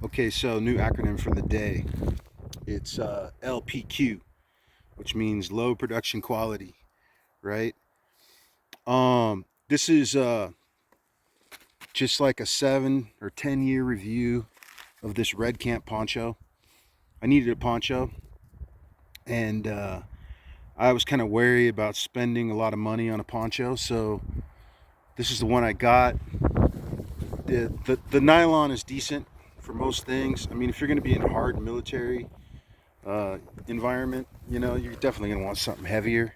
Okay, so new acronym for the day. It's LPQ, which means low production quality, right? This is just like a 7 or 10 year review of this Redcamp poncho. I needed a poncho, and I was kind of wary about spending a lot of money on a poncho, so this is the one I got. The nylon is decent for most things. I mean, if you're going to be in hard military environment, you're definitely going to want something heavier.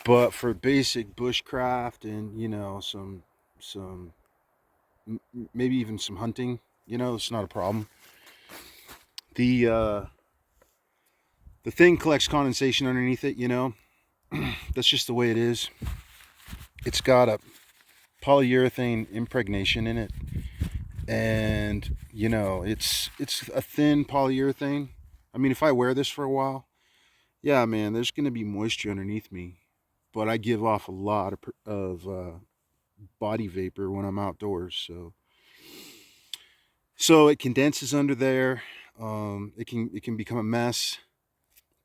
But for basic bushcraft and some maybe even some hunting, it's not a problem. The the thing collects condensation underneath it. That's just the way it is. It's got a polyurethane impregnation in it, and it's a thin polyurethane. I mean, if I wear this for a while, yeah, man, there's going to be moisture underneath me, but I give off a lot of body vapor when I'm outdoors. So it condenses under there. It can become a mess,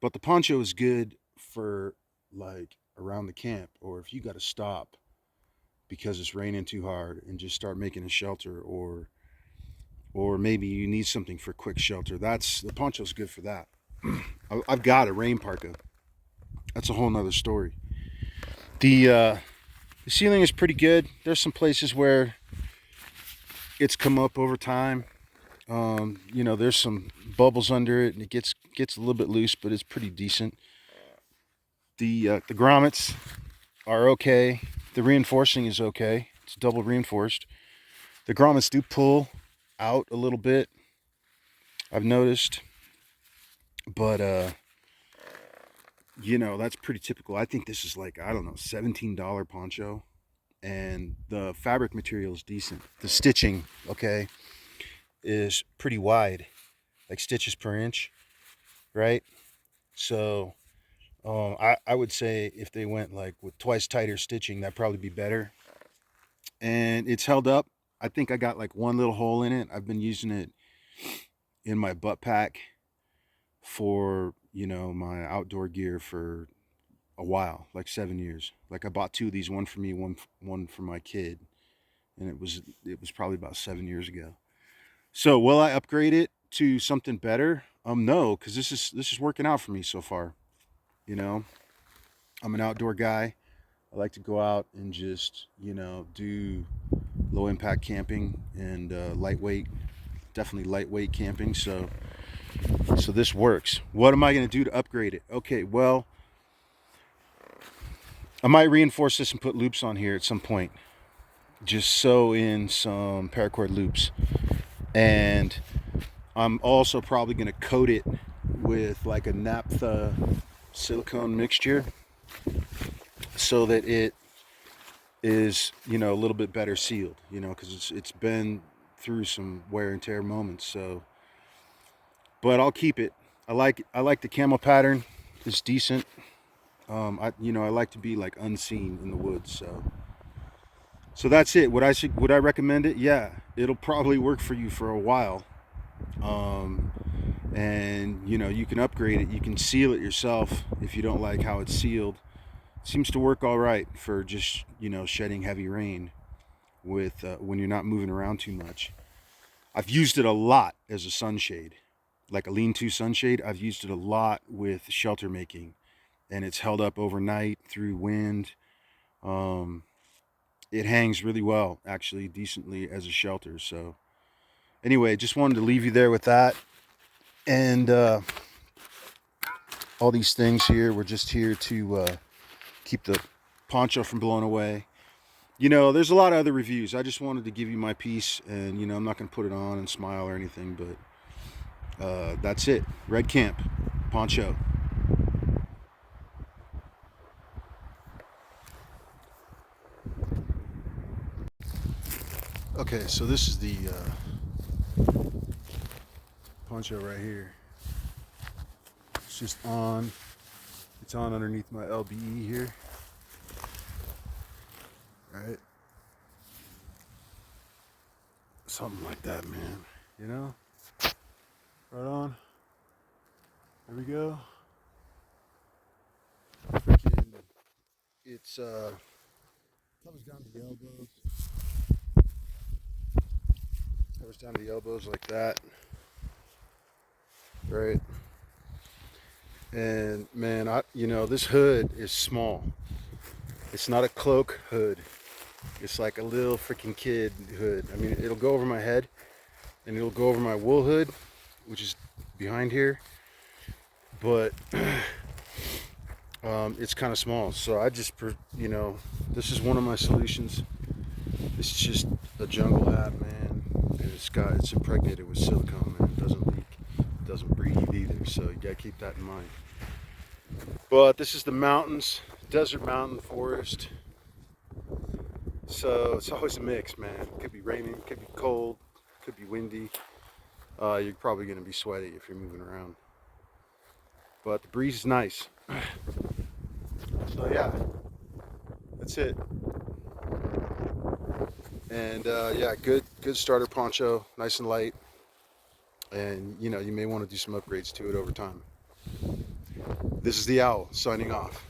but the poncho is good for like around the camp, or if you got to stop because it's raining too hard and just start making a shelter, or maybe you need something for quick shelter. That's the poncho's good for that. I've got a rain parka. That's a whole nother story. The ceiling is pretty good. There's some places where it's come up over time. There's some bubbles under it, and it gets a little bit loose, but it's pretty decent. The grommets are okay. The reinforcing is okay. It's double reinforced. The grommets do pull out a little bit, I've noticed, but that's pretty typical. I think this is like, I don't know, $17 poncho, and the fabric material is decent. The stitching, okay, is pretty wide, like stitches per inch, right? So I would say if they went like with twice tighter stitching, that'd probably be better. And it's held up. I think I got like one little hole in it. I've been using it in my butt pack for my outdoor gear for a while, like 7 years. Like I bought two of these, one for me, one for my kid, and it was probably about 7 years ago. So will I upgrade it to something better? No, because this is working out for me so far. You know, I'm an outdoor guy. I like to go out and just do low impact camping and lightweight, definitely lightweight camping. So this works. What am I going to do to upgrade it? Okay, well, I might reinforce this and put loops on here at some point. Just sew in some paracord loops, and I'm also probably going to coat it with like a naphtha silicone mixture so that it is a little bit better sealed, because it's been through some wear and tear moments. So, but I'll keep it. I like the camel pattern. It's decent. I like to be like unseen in the woods. So that's it. Would I recommend it? Yeah, it'll probably work for you for a while. Um, and you can upgrade it. You can seal it yourself if you don't like how it's sealed. Seems to work all right for just shedding heavy rain with when you're not moving around too much. I've used it a lot as a sunshade, like a lean-to sunshade. I've used it a lot with shelter making, and it's held up overnight through wind. Um, it hangs really well, actually, decently as a shelter. So anyway, just wanted to leave you there with that. And all these things here, we're just here to keep the poncho from blowing away. There's a lot of other reviews. I just wanted to give you my piece, and I'm not going to put it on and smile or anything, but that's it. Redcamp poncho. Okay, so this is the poncho right here. It's just on. It's on underneath my LBE here. All right. Something like that, man. you know? Right on. There we go. Freaking, it's covers down to the elbows. Covers down to the elbows like that. Right. And man, this hood is small. It's not a cloak hood. It's like a little freaking kid hood. I mean, it'll go over my head and it'll go over my wool hood, which is behind here. But it's kind of small. So I just, this is one of my solutions. It's just a jungle hat, man. And it's impregnated with silicone, man. It doesn't leak. It doesn't breathe either. So you gotta keep that in mind. But this is the mountains, desert mountain forest. So it's always a mix, man. It could be raining, it could be cold, it could be windy. You're probably going to be sweaty if you're moving around. But the breeze is nice. So yeah, that's it. And yeah, good starter poncho, nice and light. And you may want to do some upgrades to it over time. This is the Owl signing off.